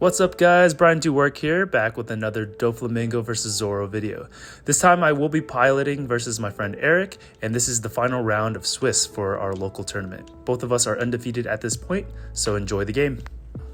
What's up guys, Brian Do Work here, back with another Doflamingo vs Zoro video. This time I will be piloting versus my friend Eric, and this is the final round of Swiss for our local tournament. Both of us are undefeated at this point, so enjoy the game.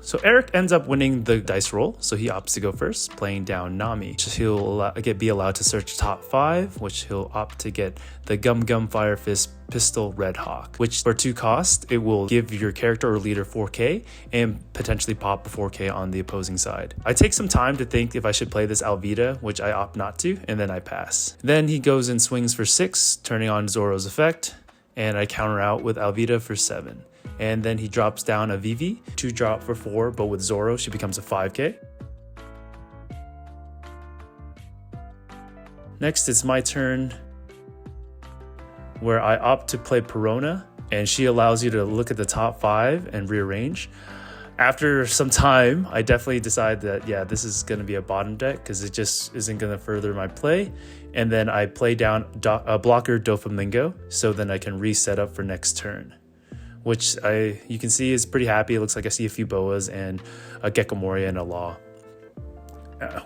So Eric ends up winning the dice roll, so he opts to go first, playing down Nami. He'll be allowed to search top 5, which he'll opt to get the Gum Gum Fire Fist Pistol Red Hawk, which for 2 cost, it will give your character or leader 4k and potentially pop a 4k on the opposing side. I take some time to think if I should play this Alvida, which I opt not to, and then I pass. Then he goes and swings for 6, turning on Zoro's effect, and I counter out with Alvida for 7. And then he drops down a Vivi, 2 drop for 4, but with Zoro, she becomes a 5k. Next, it's my turn, where I opt to play Perona, and she allows you to look at the top 5 and rearrange. After some time, I definitely decide that, yeah, this is going to be a bottom deck because it just isn't going to further my play. And then I play down a blocker Doflamingo, so then I can reset up for next turn, which you can see is pretty happy. It looks like I see a few boas and a Gekomoria and a Law.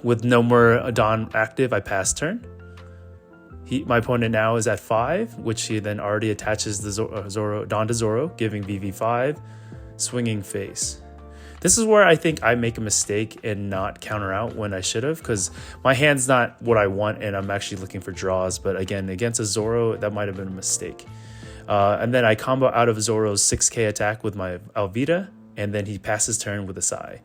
With no more Dawn active, I pass turn. My opponent now is at 5, which he then already attaches the Dawn to Zoro, giving VV 5, swinging face. This is where I think I make a mistake and not counter out when I should have, because my hand's not what I want and I'm actually looking for draws. But again, against a Zoro, that might have been a mistake. And then I combo out of Zoro's 6k attack with my Alvida, and then he passes turn with a Sai.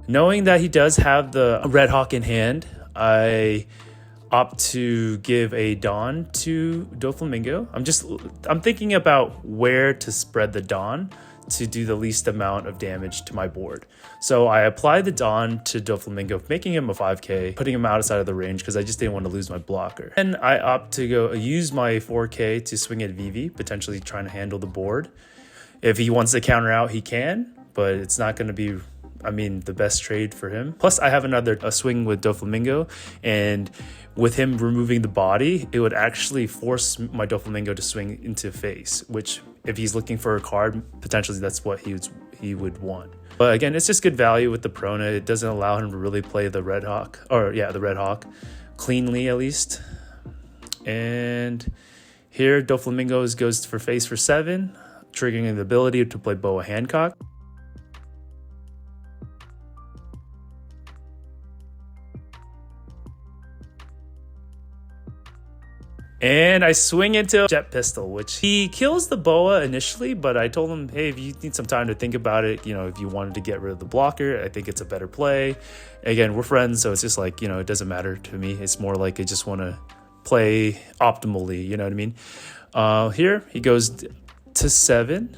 Knowing that he does have the Red Hawk in hand, I opt to give a Dawn to Doflamingo. I'm thinking about where to spread the Dawn to do the least amount of damage to my board. So I apply the Dawn to Doflamingo, making him a 5k, putting him outside of the range because I just didn't want to lose my blocker. And I opt to use my 4k to swing at Vivi, potentially trying to handle the board. If he wants to counter out, he can, but it's not going to be, the best trade for him. Plus, I have a swing with Doflamingo, and with him removing the body, it would actually force my Doflamingo to swing into face, which if he's looking for a card, potentially that's what he would want. But again, it's just good value with the Perona. It doesn't allow him to really play the Red Hawk, the Red Hawk, cleanly at least. And here, Doflamingo goes for face for 7, triggering the ability to play Boa Hancock. And I swing into Jet Pistol, which he kills the Boa initially, but I told him, hey, if you need some time to think about it, if you wanted to get rid of the blocker, I think it's a better play. Again, we're friends, so it's just like, it doesn't matter to me. It's more like I just want to play optimally, you know what I mean? Here, he goes to 7,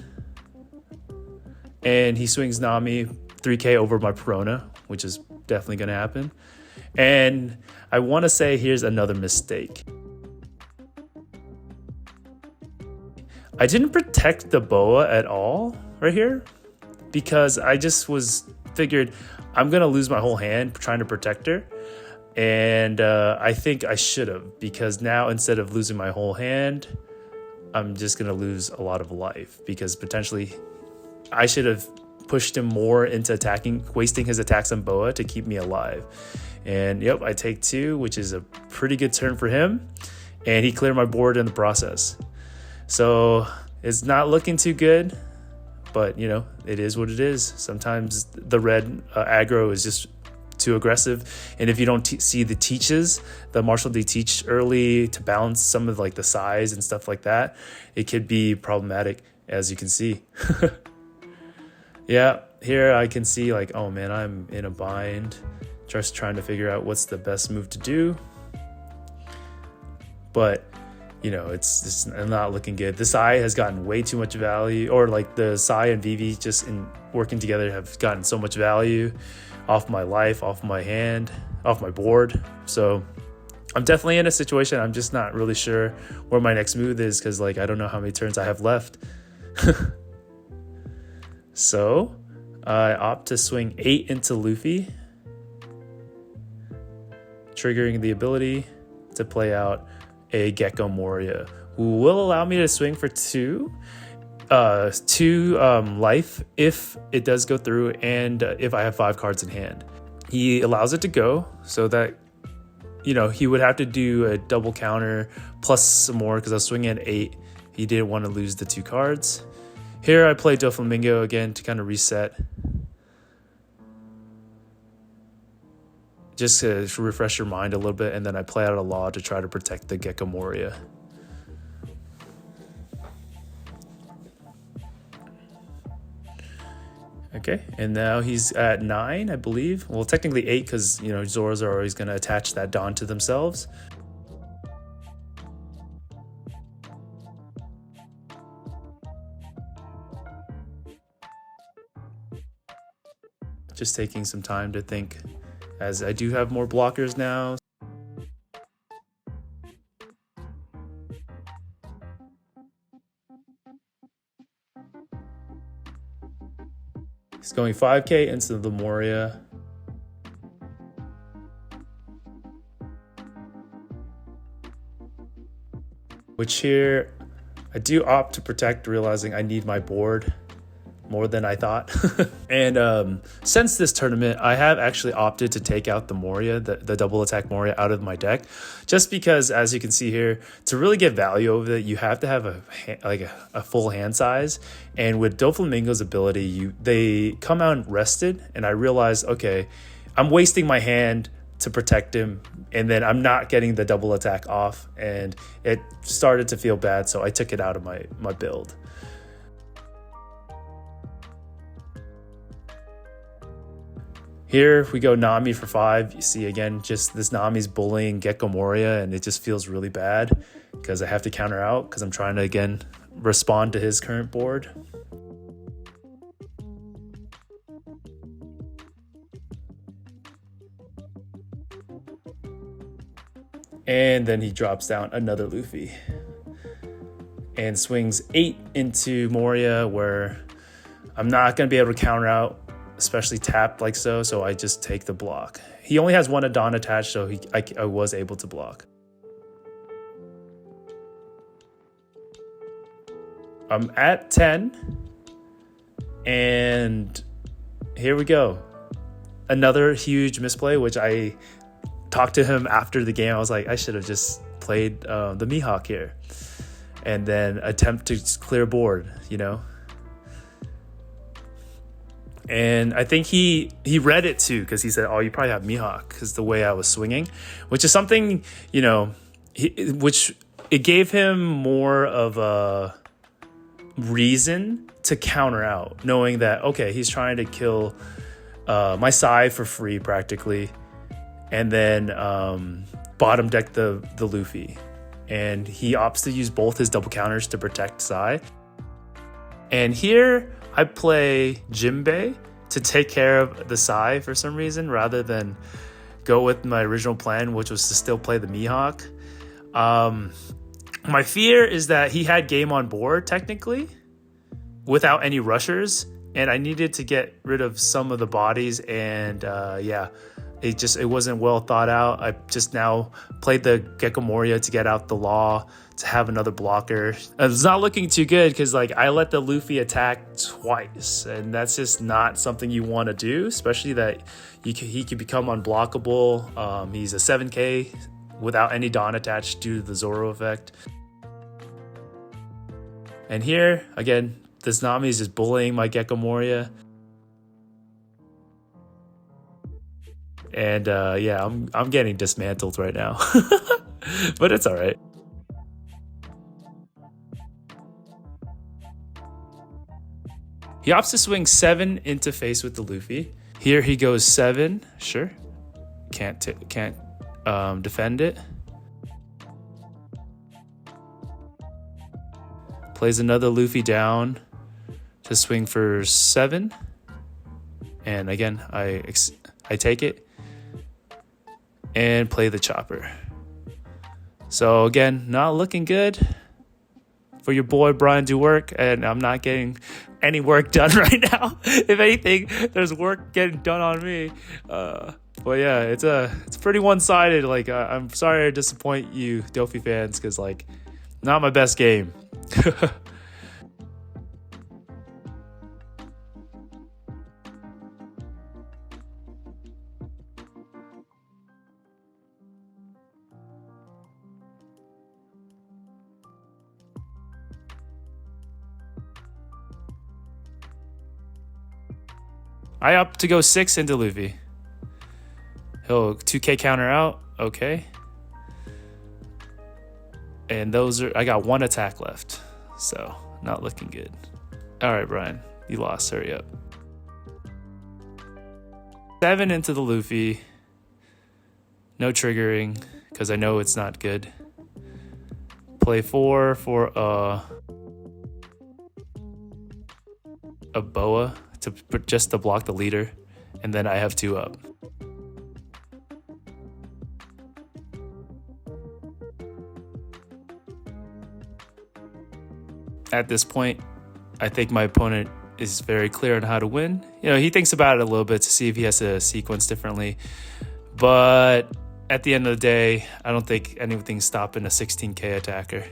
and he swings Nami 3k over my Perona, which is definitely going to happen. And I want to say here's another mistake. I didn't protect the Boa at all right here because I just figured I'm going to lose my whole hand trying to protect her. And I think I should have, because now instead of losing my whole hand, I'm just going to lose a lot of life, because potentially I should have pushed him more into wasting his attacks on Boa to keep me alive. And yep, I take 2, which is a pretty good turn for him. And he cleared my board in the process. So it's not looking too good, but it is what it is. Sometimes the red aggro is just too aggressive, and if you don't see the teaches, the martial they teach early to balance some of the size and stuff like that, it could be problematic, as you can see. Yeah, here I can see oh man, I'm in a bind, just trying to figure out what's the best move to do. But it's just not looking good. The Sai has gotten way too much value, or the Sai and Vivi just in working together have gotten so much value off my life, off my hand, off my board. So I'm definitely in a situation I'm just not really sure where my next move is, because I don't know how many turns I have left. So I opt to swing 8 into Luffy, triggering the ability to play out a Gecko Moria, who will allow me to swing for two life if it does go through, and if I have 5 cards in hand. He allows it to go, so that, you know, he would have to do a double counter plus some more because I was swinging at 8. He didn't want to lose the 2 cards. Here I play Doflamingo again to kind of reset. Just to refresh your mind a little bit, and then I play out a law to try to protect the Gecko Moria. Okay, and now he's at 9, I believe. Well, technically 8 because, you know, Zoros are always going to attach that Dawn to themselves. Just taking some time to think, as I do have more blockers now. He's going 5k into the Moria. Which here, I do opt to protect, realizing I need my board more than I thought. And since this tournament, I have actually opted to take out the Moria, the double attack Moria, out of my deck, just because, as you can see here, to really get value over it, you have to have a full hand size. And with Doflamingo's ability, they come out rested, and I realized, okay, I'm wasting my hand to protect him, and then I'm not getting the double attack off, and it started to feel bad, so I took it out of my build. Here we go Nami for 5. You see again, just this Nami's bullying Gecko Moria, and it just feels really bad because I have to counter out because I'm trying to again respond to his current board. And then he drops down another Luffy and swings 8 into Moria, where I'm not going to be able to counter out, especially tapped like so I just take the block. He only has 1 Adon attached, so I was able to block. I'm at 10, and here we go. Another huge misplay, which I talked to him after the game. I was like, I should have just played the Mihawk here and then attempt to clear board, you know. And I think he read it too, because he said, oh, you probably have Mihawk because the way I was swinging, which is something, you know, which it gave him more of a reason to counter out, knowing that, okay, he's trying to kill my side for free practically, and then bottom deck the Luffy. And he opts to use both his double counters to protect Sai. And here I play Jinbei to take care of the Sai for some reason, rather than go with my original plan, which was to still play the Mihawk. My fear is that he had game on board technically without any rushers, and I needed to get rid of some of the bodies, and yeah, it wasn't well thought out. I just now played the Gecko Moria to get out the law, to have another blocker. It's not looking too good because, like, I let the Luffy attack twice, and that's just not something you want to do, especially that he could become unblockable. He's a 7k without any Dawn attached due to the Zoro effect. And here, again, this Nami is just bullying my Gecko Moria. And yeah, I'm getting dismantled right now. But it's all right. He opts to swing 7 into face with the Luffy. Here he goes 7. Sure. Can't defend it. Plays another Luffy down to swing for 7. And again, I take it and play the chopper. So again, not looking good for your boy Brian do work, and I'm not getting any work done right now. If anything, there's work getting done on me. But yeah, it's pretty one-sided. Like I'm sorry to disappoint you, Dofi fans, because like not my best game. I opt to go 6 into Luffy. He'll 2k counter out. Okay. And I got 1 attack left. So, not looking good. All right, Brian. You lost. Hurry up. 7 into the Luffy. No triggering, because I know it's not good. Play 4 for a boa just to block the leader, and then I have 2 up. At this point, I think my opponent is very clear on how to win. You know, he thinks about it a little bit to see if he has to sequence differently, but at the end of the day, I don't think anything's stopping a 16k attacker.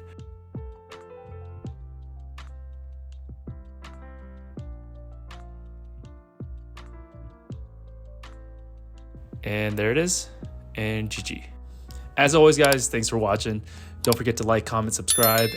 And there it is, and GG. As always, guys, thanks for watching. Don't forget to like, comment, subscribe,